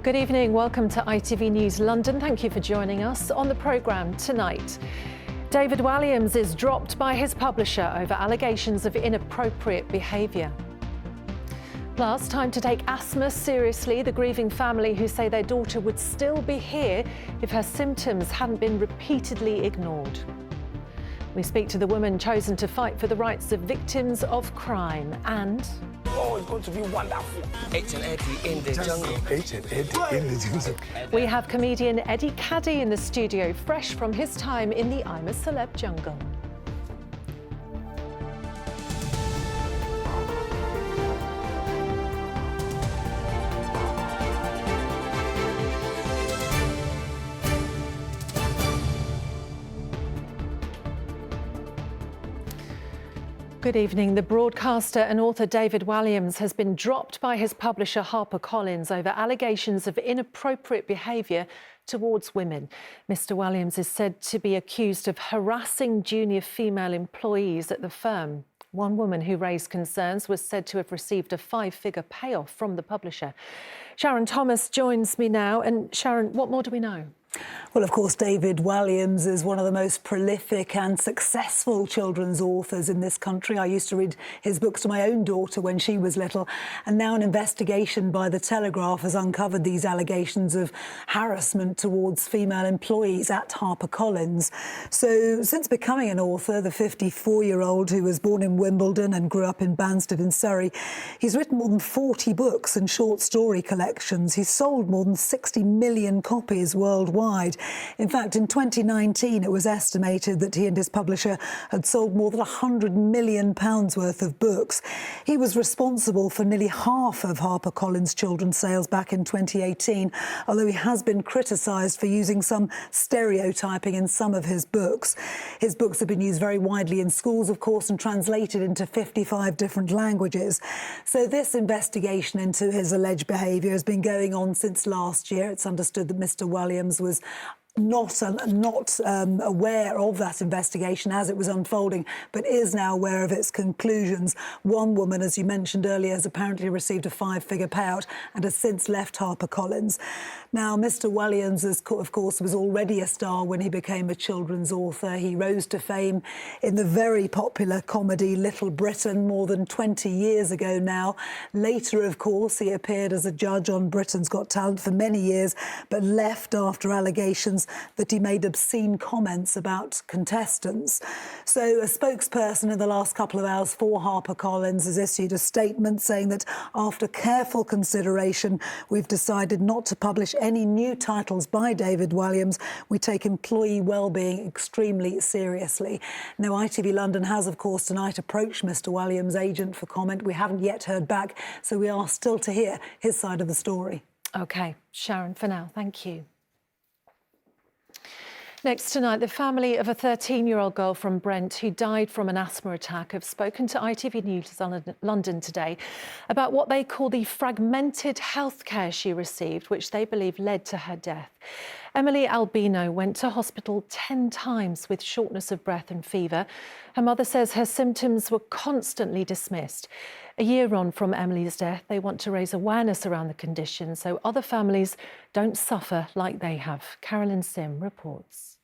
Good evening, welcome to ITV News London. Thank you for joining us. On the programme tonight, David Walliams is dropped by his publisher over allegations of inappropriate behaviour. Plus, time to take asthma seriously. The grieving family who say their daughter would still be here if her symptoms hadn't been repeatedly ignored. We speak to the woman chosen to fight for the rights of victims of crime and... Oh, it's going to be wonderful. H and Eddie in the jungle. H and Eddie in the jungle. We have comedian Eddie Kadi in the studio, fresh from his time in the I'm a Celeb jungle. Good evening. The broadcaster and author David Walliams has been dropped by his publisher HarperCollins over allegations of inappropriate behaviour towards women. Mr Walliams is said to be accused of harassing junior female employees at the firm. One woman who raised concerns was said to have received a five-figure payoff from the publisher. Sharon Thomas joins me now. And Sharon, what more do we know? Well, of course, David Walliams is one of the most prolific and successful children's authors in this country. I used to read his books to my own daughter when she was little, and now an investigation by The Telegraph has uncovered these allegations of harassment towards female employees at HarperCollins. So, since becoming an author, the 54-year-old who was born in Wimbledon and grew up in Banstead in Surrey, he's written more than 40 books and short story collections. He's sold more than 60 million copies worldwide. In fact, in 2019, it was estimated that he and his publisher had sold more than £100 million worth of books. He was responsible for nearly half of HarperCollins' children's sales back in 2018, although he has been criticised for using some stereotyping in some of his books. His books have been used very widely in schools, of course, and translated into 55 different languages. So this investigation into his alleged behaviour has been going on since last year. It's understood that Mr Walliams was not aware of that investigation as it was unfolding, but is now aware of its conclusions. One woman, as you mentioned earlier, has apparently received a five-figure payout and has since left HarperCollins. Now, Mr Walliams, of course, was already a star when he became a children's author. He rose to fame in the very popular comedy Little Britain more than 20 years ago now. Later, of course, he appeared as a judge on Britain's Got Talent for many years, but left after allegations that he made obscene comments about contestants. So a spokesperson in the last couple of hours for HarperCollins has issued a statement saying that after careful consideration, we've decided not to publish any new titles by David Walliams. We take employee well-being extremely seriously. Now, ITV London has, of course, tonight approached Mr Walliams' agent for comment. We haven't yet heard back, so we are still to hear his side of the story. OK, Sharon, for now, thank you. Next tonight, the family of a 13-year-old girl from Brent who died from an asthma attack have spoken to ITV News London today about what they call the fragmented healthcare she received, which they believe led to her death. Emily Albino went to hospital 10 times with shortness of breath and fever. Her mother says her symptoms were constantly dismissed. A year on from Emily's death, they want to raise awareness around the condition so other families don't suffer like they have. Carolyn Sim reports.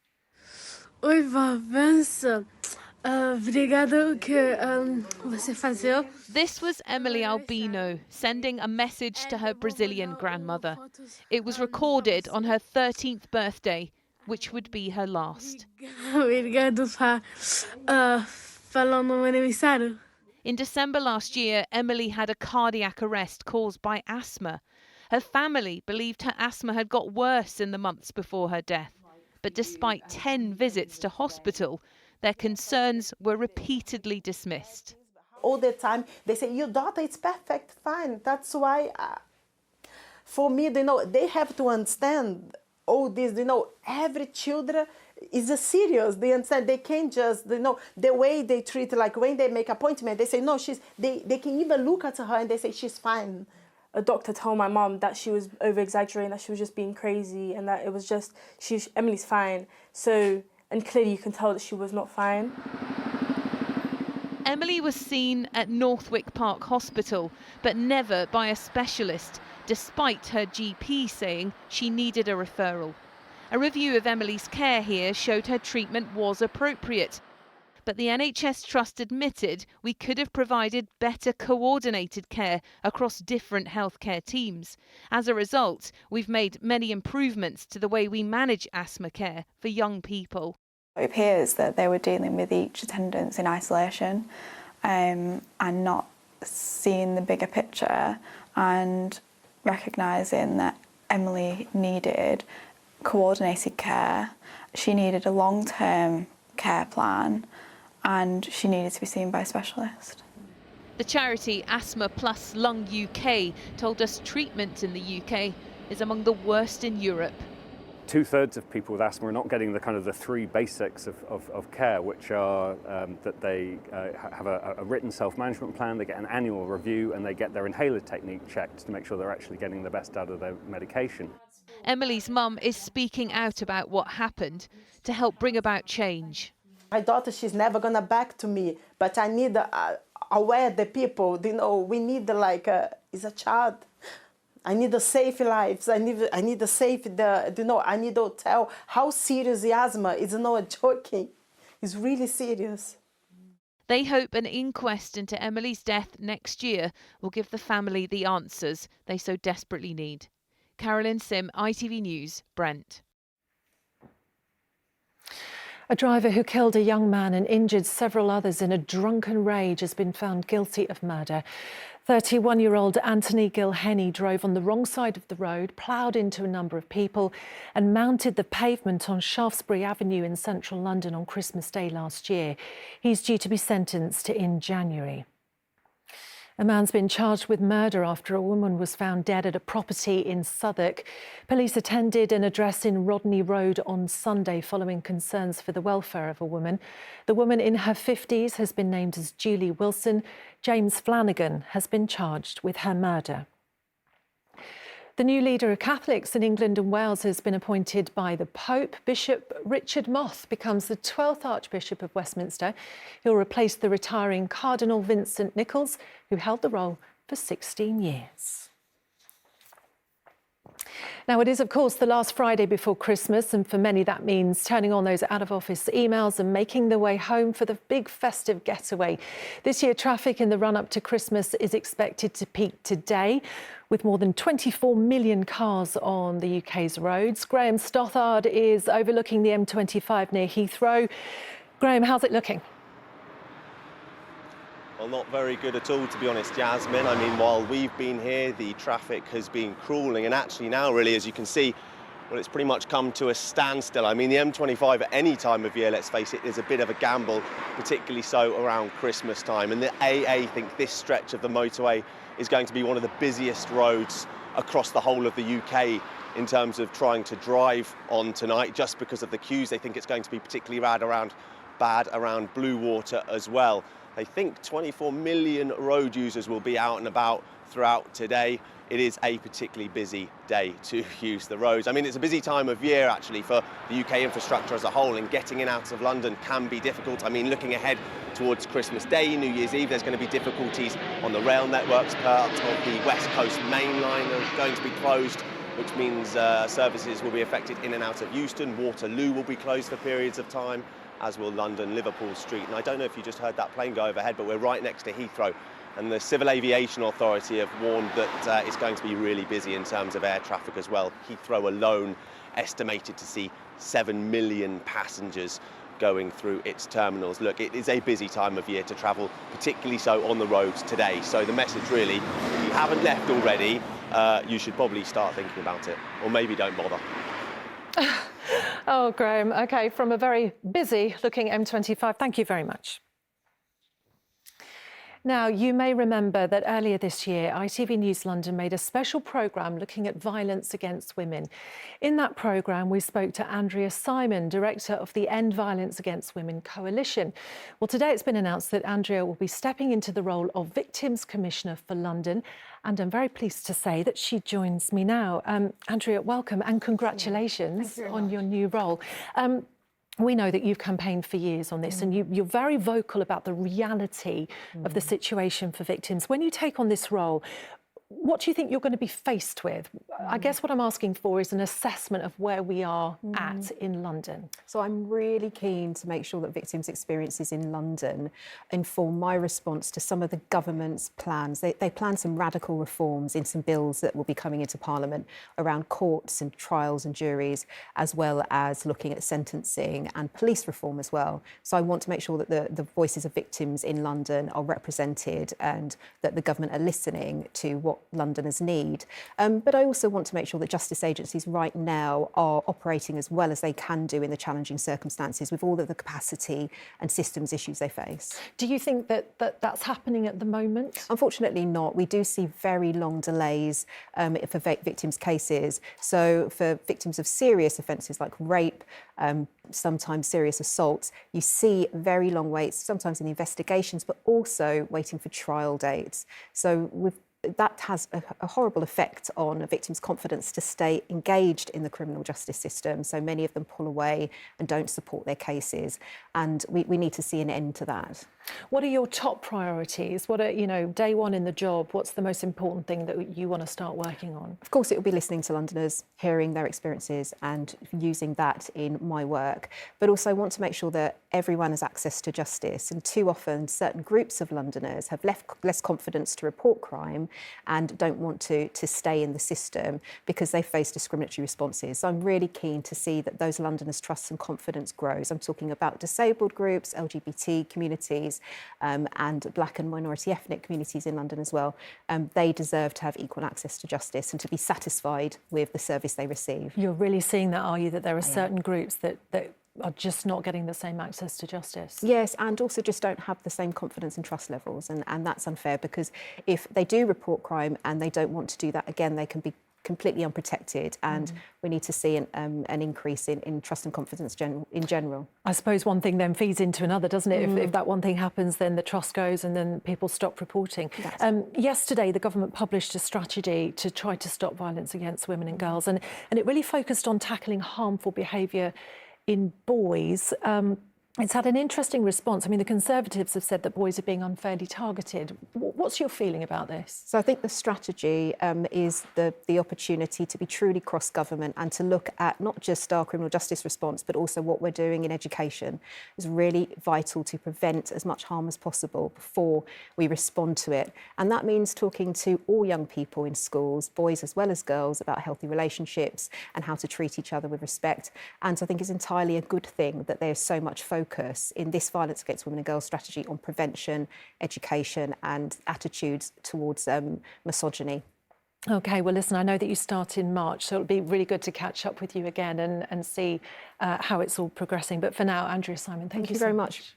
Oi, vó, benção. Obrigado o que você fazia. This was Emily Albino sending a message to her Brazilian grandmother. It was recorded on her 13th birthday, which would be her last. Obrigado por falar no meu aniversário. In December last year, Emily had a cardiac arrest caused by asthma. Her family believed her asthma had got worse in the months before her death. But despite 10 visits to hospital, their concerns were repeatedly dismissed. All the time, they say, your daughter is perfect, fine. That's why, for me, they have to understand all this, every children is a serious, they understand, they can't just, the way they treat, like when they make appointment, they say, no, they can even look at her and they say, she's fine. A doctor told my mum that she was over-exaggerating, that she was just being crazy and that it was just, Emily's fine. So, and clearly you can tell that she was not fine. Emily was seen at Northwick Park Hospital, but never by a specialist, despite her GP saying she needed a referral. A review of Emily's care here showed her treatment was appropriate. But the NHS Trust admitted we could have provided better coordinated care across different healthcare teams. As a result, we've made many improvements to the way we manage asthma care for young people. It appears that they were dealing with each attendance in isolation and not seeing the bigger picture and recognising that Emily needed coordinated care, she needed a long-term care plan, and she needed to be seen by a specialist. The charity Asthma Plus Lung UK told us treatment in the UK is among the worst in Europe. 2/3 of people with asthma are not getting the three basics of care, which are that they have a written self-management plan, they get an annual review, and they get their inhaler technique checked to make sure they're actually getting the best out of their medication. Emily's mum is speaking out about what happened to help bring about change. My daughter, she's never gonna back to me, but I need aware the people, we need is a child. I need a safe lives. I need a safe, I need to tell how serious the asthma is. Not joking. It's really serious. They hope an inquest into Emily's death next year will give the family the answers they so desperately need. Carolyn Sim, ITV News, Brent. A driver who killed a young man and injured several others in a drunken rage has been found guilty of murder. 31-year-old Anthony Gilhenny drove on the wrong side of the road, ploughed into a number of people and mounted the pavement on Shaftesbury Avenue in central London on Christmas Day last year. He's due to be sentenced in January. A man's been charged with murder after a woman was found dead at a property in Southwark. Police attended an address in Rodney Road on Sunday following concerns for the welfare of a woman. The woman in her 50s has been named as Julie Wilson. James Flanagan has been charged with her murder. The new leader of Catholics in England and Wales has been appointed by the Pope. Bishop Richard Moth becomes the 12th Archbishop of Westminster. He'll replace the retiring Cardinal Vincent Nichols, who held the role for 16 years. Now, it is, of course, the last Friday before Christmas, and for many that means turning on those out-of-office emails and making their way home for the big festive getaway. This year, traffic in the run-up to Christmas is expected to peak today, with more than 24 million cars on the UK's roads. Graham Stothard is overlooking the M25 near Heathrow. Graham, how's it looking? Well, not very good at all, to be honest, Jasmine. I mean, while we've been here, the traffic has been crawling, and actually now, really, as you can see, well, it's pretty much come to a standstill. I mean, the M25 at any time of year, let's face it, is a bit of a gamble, particularly so around Christmas time. And the AA think this stretch of the motorway is going to be one of the busiest roads across the whole of the UK in terms of trying to drive on tonight, just because of the queues. They think it's going to be particularly bad around Bluewater as well. They think 24 million road users will be out and about throughout today. It is a particularly busy day to use the roads. I mean, it's a busy time of year, actually, for the UK infrastructure as a whole, and getting in and out of London can be difficult. I mean, looking ahead towards Christmas Day, New Year's Eve, there's going to be difficulties on the rail networks. Part of the West Coast main line are going to be closed, which means services will be affected in and out of Euston. Waterloo will be closed for periods of time, as will London, Liverpool Street. And I don't know if you just heard that plane go overhead, but we're right next to Heathrow. And the Civil Aviation Authority have warned that it's going to be really busy in terms of air traffic as well. Heathrow alone estimated to see 7 million passengers going through its terminals. Look, it is a busy time of year to travel, particularly so on the roads today. So the message really, if you haven't left already, you should probably start thinking about it, or maybe don't bother. Oh, Graham, OK, from a very busy-looking M25, thank you very much. Now, you may remember that earlier this year, ITV News London made a special programme looking at violence against women. In that programme, we spoke to Andrea Simon, director of the End Violence Against Women Coalition. Well, today it's been announced that Andrea will be stepping into the role of Victims Commissioner for London, and I'm very pleased to say that she joins me now. Andrea, welcome and congratulations on your new role. We know that you've campaigned for years on this, and you're very vocal about the reality of the situation for victims. When you take on this role, what do you think you're going to be faced with? I guess what I'm asking for is an assessment of where we are at in London. So I'm really keen to make sure that victims' experiences in London inform my response to some of the government's plans. They plan some radical reforms in some bills that will be coming into Parliament around courts and trials and juries, as well as looking at sentencing and police reform as well. So I want to make sure that the voices of victims in London are represented and that the government are listening to what Londoners need. But I also want to make sure that justice agencies right now are operating as well as they can do in the challenging circumstances with all of the capacity and systems issues they face. Do you think that that's happening at the moment? Unfortunately not. We do see very long delays for victims' cases. So for victims of serious offences like rape, sometimes serious assaults, you see very long waits, sometimes in the investigations, but also waiting for trial dates. So that has a horrible effect on a victim's confidence to stay engaged in the criminal justice system. So many of them pull away and don't support their cases. And we need to see an end to that. What are your top priorities? What are, day one in the job, what's the most important thing that you want to start working on? Of course, it will be listening to Londoners, hearing their experiences and using that in my work. But also I want to make sure that everyone has access to justice. And too often, certain groups of Londoners have less confidence to report crime and don't want to stay in the system because they face discriminatory responses. So I'm really keen to see that those Londoners' trust and confidence grows. I'm talking about disabled groups, LGBT communities, and black and minority ethnic communities in London as well. They deserve to have equal access to justice and to be satisfied with the service they receive. You're really seeing that, are you, that there are certain groups that are just not getting the same access to justice? Yes, and also just don't have the same confidence and trust levels. And that's unfair because if they do report crime and they don't want to do that again, they can be completely unprotected, and we need to see an increase in trust and confidence in general. I suppose one thing then feeds into another, doesn't it? If that one thing happens, then the trust goes and then people stop reporting. Yesterday, the government published a strategy to try to stop violence against women and girls, and it really focused on tackling harmful behaviour in boys. It's had an interesting response. I mean, the Conservatives have said that boys are being unfairly targeted. What's your feeling about this? So I think the strategy is the opportunity to be truly cross-government and to look at not just our criminal justice response, but also what we're doing in education. It's really vital to prevent as much harm as possible before we respond to it. And that means talking to all young people in schools, boys as well as girls, about healthy relationships and how to treat each other with respect. And I think it's entirely a good thing that there's so much focus in this violence against women and girls strategy on prevention, education and attitudes towards misogyny. OK, well, listen, I know that you start in March, so it'll be really good to catch up with you again and see how it's all progressing. But for now, Andrea Simon, thank you very so much.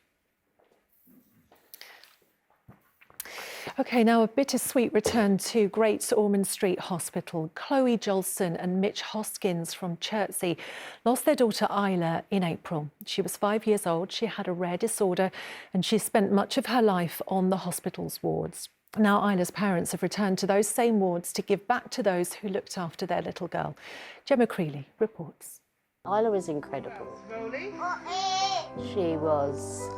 OK, now a bittersweet return to Great Ormond Street Hospital. Chloe Jolson and Mitch Hoskins from Chertsey lost their daughter Isla in April. She was 5 years old, she had a rare disorder and she spent much of her life on the hospital's wards. Now Isla's parents have returned to those same wards to give back to those who looked after their little girl. Gemma Creeley reports. Isla was incredible. She was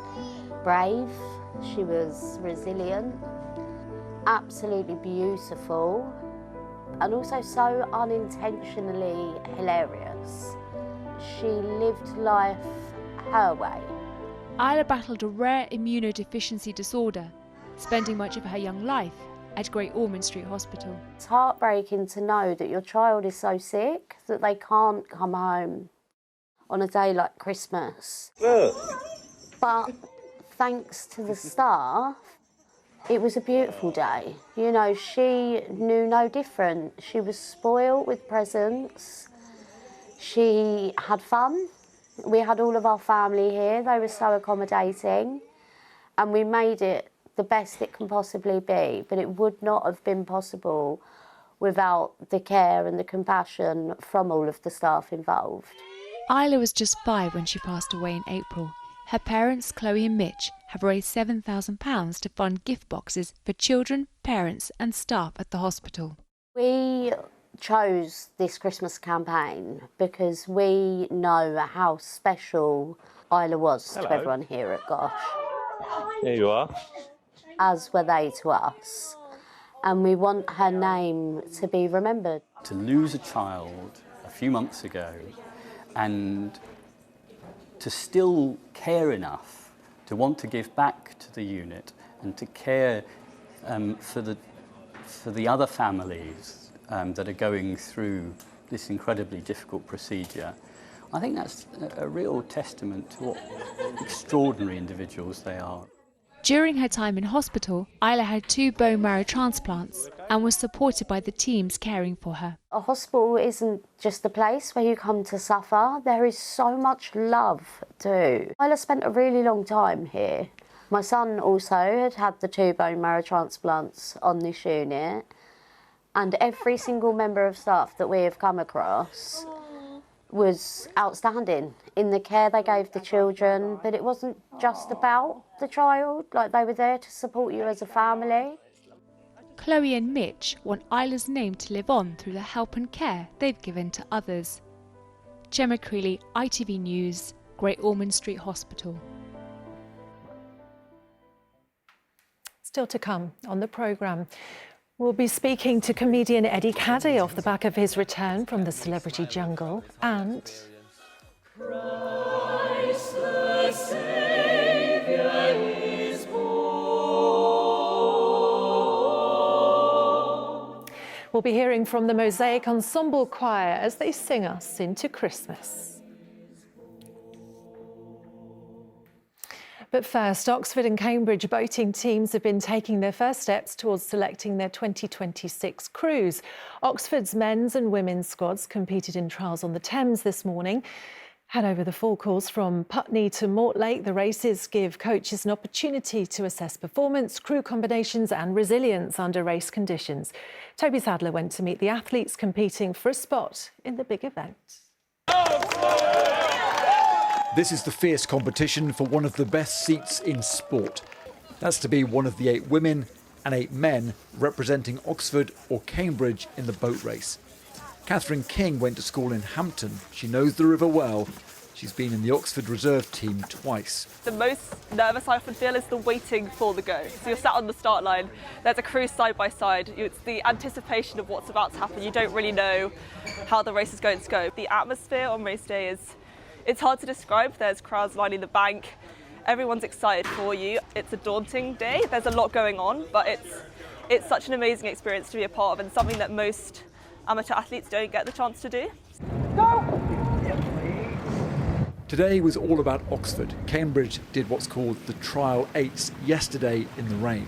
brave, she was resilient, absolutely beautiful, and also so unintentionally hilarious. She lived life her way. Isla battled a rare immunodeficiency disorder, spending much of her young life at Great Ormond Street Hospital. It's heartbreaking to know that your child is so sick that they can't come home on a day like Christmas. But thanks to the staff, it was a beautiful day. You know, she knew no different. She was spoiled with presents. She had fun. We had all of our family here. They were so accommodating. And we made it the best it can possibly be. But it would not have been possible without the care and the compassion from all of the staff involved. Isla was just 5 when she passed away in April. Her parents, Chloe and Mitch, have raised £7,000 to fund gift boxes for children, parents and staff at the hospital. We chose this Christmas campaign because we know how special Isla was to everyone here at Gosh. Here you are. As were they to us. And we want her name to be remembered. To lose a child a few months ago and to still care enough to want to give back to the unit and to care for the other families that are going through this incredibly difficult procedure, I think that's a real testament to what extraordinary individuals they are. During her time in hospital, Isla had 2 bone marrow transplants and was supported by the teams caring for her. A hospital isn't just a place where you come to suffer. There is so much love too. Isla spent a really long time here. My son also had the 2 bone marrow transplants on this unit, and every single member of staff that we have come across was outstanding in the care they gave the children, but it wasn't just about the child, like they were there to support you as a family. Chloe and Mitch want Isla's name to live on through the help and care they've given to others. Gemma Creeley, ITV News, Great Ormond Street Hospital. Still to come on the programme. We'll be speaking to comedian Eddie Kadi off the back of his return from the celebrity jungle, and Christ the Saviour is born. We'll be hearing from the Mosaic Ensemble Choir as they sing us into Christmas. But first, Oxford and Cambridge boating teams have been taking their first steps towards selecting their 2026 cruise. Oxford's men's and women's squads competed in trials on the Thames this morning. Head over the full course from Putney to Mortlake. The races give coaches an opportunity to assess performance, crew combinations and resilience under race conditions. Toby Sadler went to meet the athletes competing for a spot in the big event. This is the fierce competition for one of the best seats in sport. That's to be one of the 8 women and 8 men representing Oxford or Cambridge in the boat race. Catherine King went to school in Hampton. She knows the river well. She's been in the Oxford reserve team twice. The most nervous I often feel is the waiting for the go. So you're sat on the start line, there's a crew side by side. It's the anticipation of what's about to happen. You don't really know how the race is going to go. The atmosphere on race day it's hard to describe. There's crowds lining the bank. Everyone's excited for you. It's a daunting day. There's a lot going on, but it's such an amazing experience to be a part of and something that most amateur athletes don't get the chance to do. Go! Today was all about Oxford. Cambridge did what's called the Trial 8s yesterday in the rain.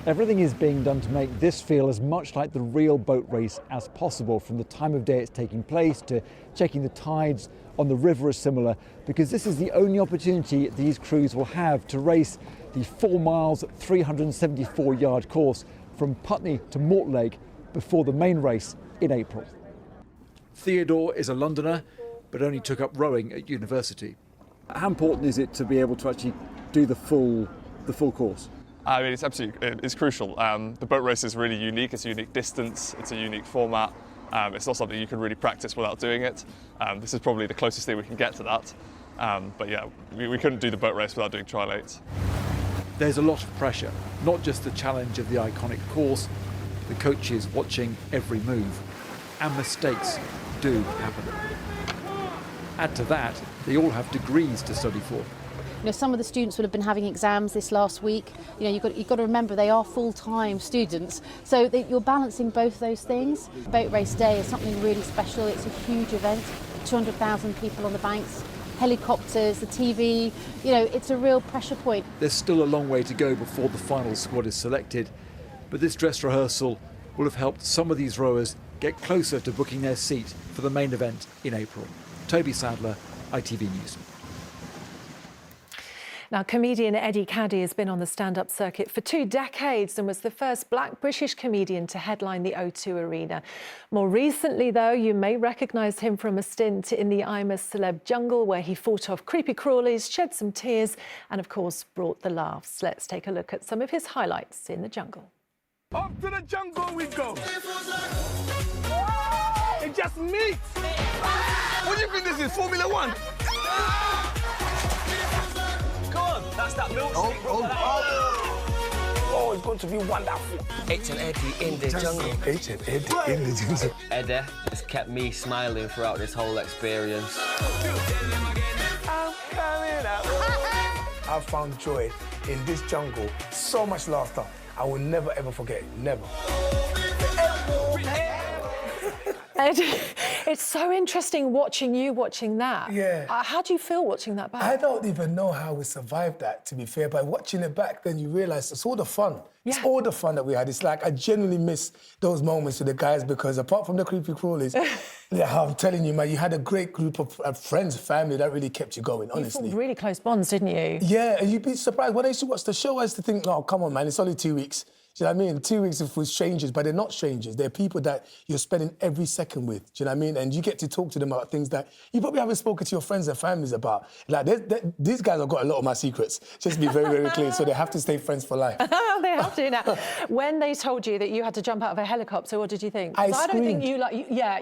Everything is being done to make this feel as much like the real boat race as possible, from the time of day it's taking place to checking the tides on the river is similar, because this is the only opportunity these crews will have to race the 4 miles, 374-yard course from Putney to Mortlake before the main race in April. Theodore is a Londoner, but only took up rowing at university. How important is it to be able to actually do the full course? I mean, it's crucial. The boat race is really unique. It's a unique distance. It's a unique format. It's not something you can really practice without doing it. This is probably the closest thing we can get to that. But yeah, we couldn't do the boat race without doing trial 8s. There's a lot of pressure, not just the challenge of the iconic course, the coaches watching every move, and mistakes do happen. Add to that, they all have degrees to study for. You know, some of the students would have been having exams this last week. You know, you've got to remember they are full-time students, so you're balancing both those things. Boat race day is something really special. It's a huge event, 200,000 people on the banks, helicopters, the TV. You know, it's a real pressure point. There's still a long way to go before the final squad is selected, but this dress rehearsal will have helped some of these rowers get closer to booking their seat for the main event in April. Toby Sadler, ITV News. Now, comedian Eddie Kadi has been on the stand-up circuit for 2 decades and was the first black British comedian to headline the O2 Arena. More recently, though, you may recognise him from a stint in the I'm a Celeb jungle, where he fought off creepy crawlies, shed some tears and, of course, brought the laughs. Let's take a look at some of his highlights in the jungle. Up to the jungle we go. just meat. What do you think this is, Formula One? Come on, that's that milkshake, bro. Oh, it's going to be wonderful. H and Eddie in the jungle. H and Eddie in the jungle. Eddie has kept me smiling throughout this whole experience. I'm coming out. I found joy in this jungle. So much laughter. I will never ever forget it. Never. Eddie, it's so interesting watching that. Yeah. How do you feel watching that back? I don't even know how we survived that, to be fair. By watching it back, then you realise it's all the fun. Yeah. It's all the fun that we had. It's like I genuinely miss those moments with the guys because apart from the creepy crawlies, yeah, I'm telling you, man, you had a great group of friends, family that really kept you going, honestly. You formed really close bonds, didn't you? Yeah, and you'd be surprised. When I used to watch the show, I used to think, oh, come on, man, it's only 2 weeks. Do you know what I mean? 2 weeks with strangers, but they're not strangers. They're people that you're spending every second with. Do you know what I mean? And you get to talk to them about things that you probably haven't spoken to your friends and families about. Like, these guys have got a lot of my secrets. Just to be very, very clear. So they have to stay friends for life. They have to now. When they told you that you had to jump out of a helicopter, what did you think? I don't think you like.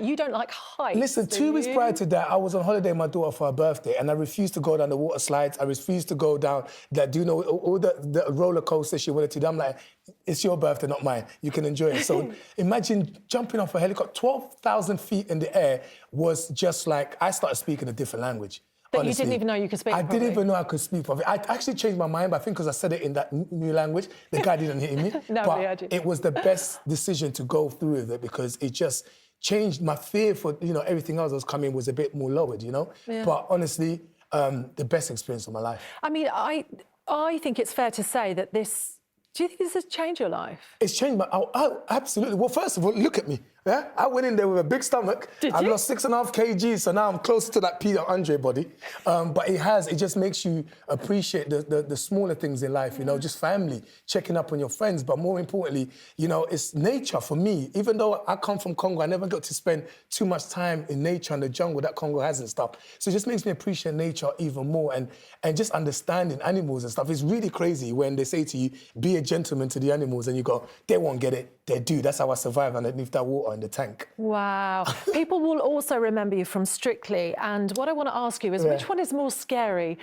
You don't like heights. Listen, 2 weeks prior to that, I was on holiday with my daughter for her birthday, and I refused to go down the water slides. I refused to go down all the roller coasters she wanted to do. I'm like, it's your birthday, not mine. You can enjoy it. So imagine jumping off a helicopter, 12,000 feet in the air was just like, I started speaking a different language. That honestly. you didn't even know you could speak I properly. didn't even know I could speak properly. I actually changed my mind, but I think because I said it in that new language, the guy didn't hear me. No, but it was the best decision to go through with it because it just changed my fear for, everything else that was coming was a bit more lowered, Yeah. But honestly, the best experience of my life. I mean, I think it's fair to say that this. Do you think this has changed your life? It's changed my... Oh, absolutely. Well, first of all, look at me. Yeah? I went in there with a big stomach. I lost 6.5 kgs, so now I'm closer to that Peter Andre body. But it just makes you appreciate the smaller things in life, just family, checking up on your friends. But more importantly, it's nature for me. Even though I come from Congo, I never got to spend too much time in nature and the jungle that Congo has and stuff. So it just makes me appreciate nature even more and just understanding animals and stuff. It's really crazy when they say to you, be a gentleman to the animals, and you go, they won't get it. They do. That's how I survive underneath that water in the tank. Wow. People will also remember you from Strictly. And what I want to ask you is, which one is more scary?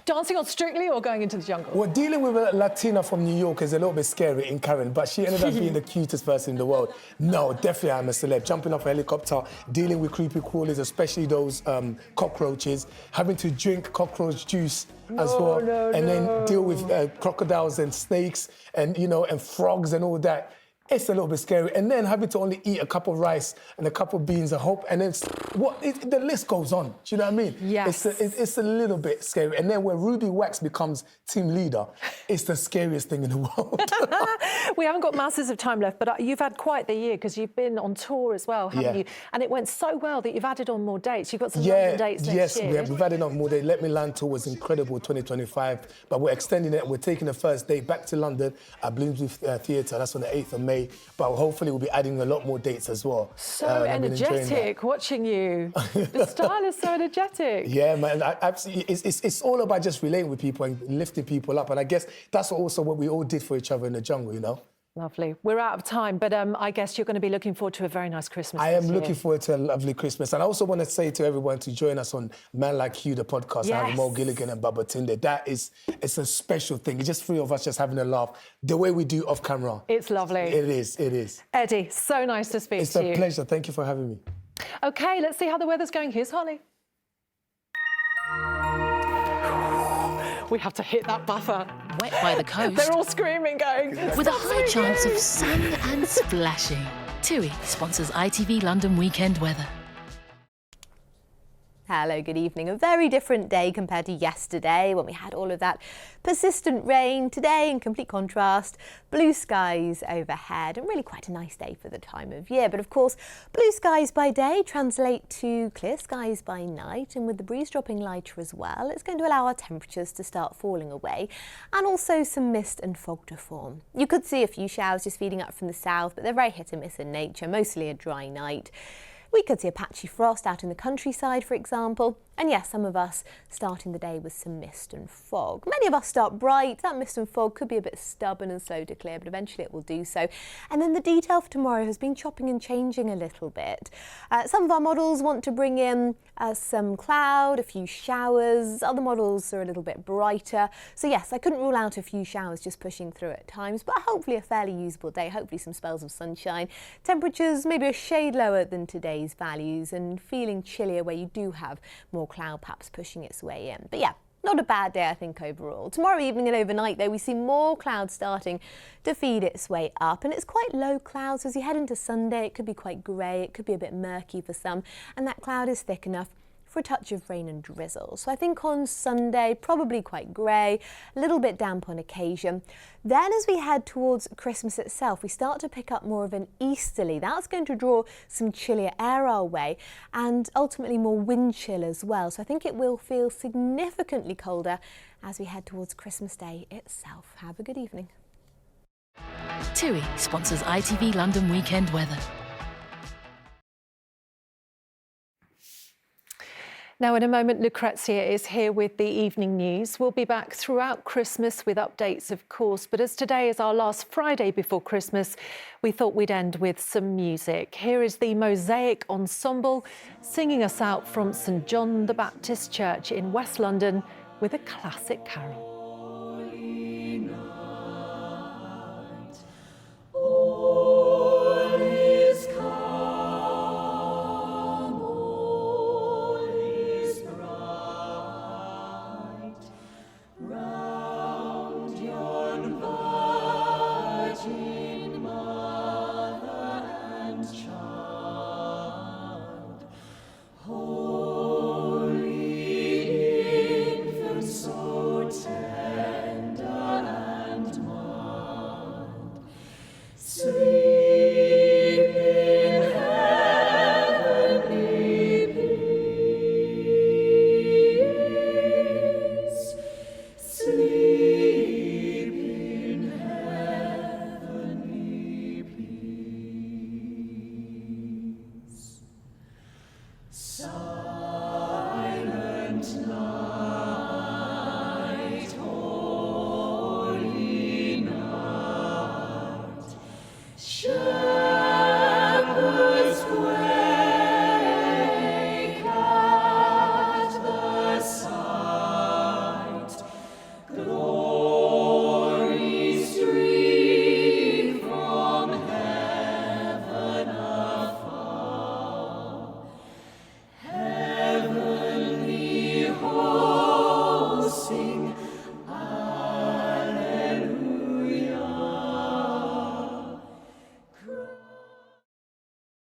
Dancing on Strictly or going into the jungle? Well, dealing with a Latina from New York is a little bit scary in Karen, but she ended up being the cutest person in the world. No, definitely I'm a celeb. Jumping off a helicopter, dealing with creepy crawlers, especially those cockroaches, having to drink cockroach juice as well, and then deal with crocodiles and snakes and, and frogs and all that. It's a little bit scary. And then having to only eat a cup of rice and a cup of beans, and then the list goes on. Do you know what I mean? Yes. It's a little bit scary. And then when Ruby Wax becomes team leader, it's the scariest thing in the world. We haven't got masses of time left, but you've had quite the year because you've been on tour as well, haven't you? And it went so well that you've added on more dates. You've got some London dates next year. Yes, we've added on more dates. Let Me Land tour was incredible, 2025. But we're extending it. We're taking the first date back to London at Bloomsbury Theatre. That's on the 8th of May. But hopefully we'll be adding a lot more dates as well. So energetic watching you. The style is so energetic. Yeah, man. Absolutely. It's all about just relating with people and lifting people up. And I guess that's also what we all did for each other in the jungle, Lovely. We're out of time, but I guess you're going to be looking forward to a very nice Christmas. I am looking forward to a lovely Christmas. And I also want to say to everyone to join us on Man Like You, the podcast. Yes. I have Mo Gilligan and Baba Tunde. It's a special thing. It's just 3 of us just having a laugh, the way we do off camera. It's lovely. It is. Eddie, so nice to speak to you. It's a pleasure. Thank you for having me. OK, let's see how the weather's going. Here's Holly. We have to hit that buffer. Wet by the coast. They're all screaming, going. With a high chance of sun and splashing. TUI sponsors ITV London weekend weather. Hello, good evening. A very different day compared to yesterday when we had all of that persistent rain. Today, in complete contrast, blue skies overhead and really quite a nice day for the time of year. But of course, blue skies by day translate to clear skies by night, and with the breeze dropping lighter as well, it's going to allow our temperatures to start falling away and also some mist and fog to form. You could see a few showers just feeding up from the south, but they're very hit and miss in nature, mostly a dry night. We could see a patchy frost out in the countryside, for example, And yes, some of us starting the day with some mist and fog. Many of us start bright. That mist and fog could be a bit stubborn and slow to clear, but eventually it will do so. And then the detail for tomorrow has been chopping and changing a little bit. Some of our models want to bring in some cloud, a few showers. Other models are a little bit brighter. So yes, I couldn't rule out a few showers just pushing through at times, but hopefully a fairly usable day. Hopefully some spells of sunshine. Temperatures maybe a shade lower than today's values and feeling chillier where you do have more cloud perhaps pushing its way in. But yeah, not a bad day, I think, overall. Tomorrow evening and overnight, though, we see more clouds starting to feed its way up, and it's quite low clouds. As you head into Sunday, it could be quite grey, it could be a bit murky for some, and that cloud is thick enough for a touch of rain and drizzle. So I think on Sunday, probably quite grey, a little bit damp on occasion. Then as we head towards Christmas itself, we start to pick up more of an easterly. That's going to draw some chillier air our way and ultimately more wind chill as well. So I think it will feel significantly colder as we head towards Christmas Day itself. Have a good evening. TUI sponsors ITV London weekend weather. Now, in a moment, Lucrezia is here with the evening news. We'll be back throughout Christmas with updates, of course, but as today is our last Friday before Christmas, we thought we'd end with some music. Here is the Mosaic Ensemble singing us out from St John the Baptist Church in West London with a classic carol.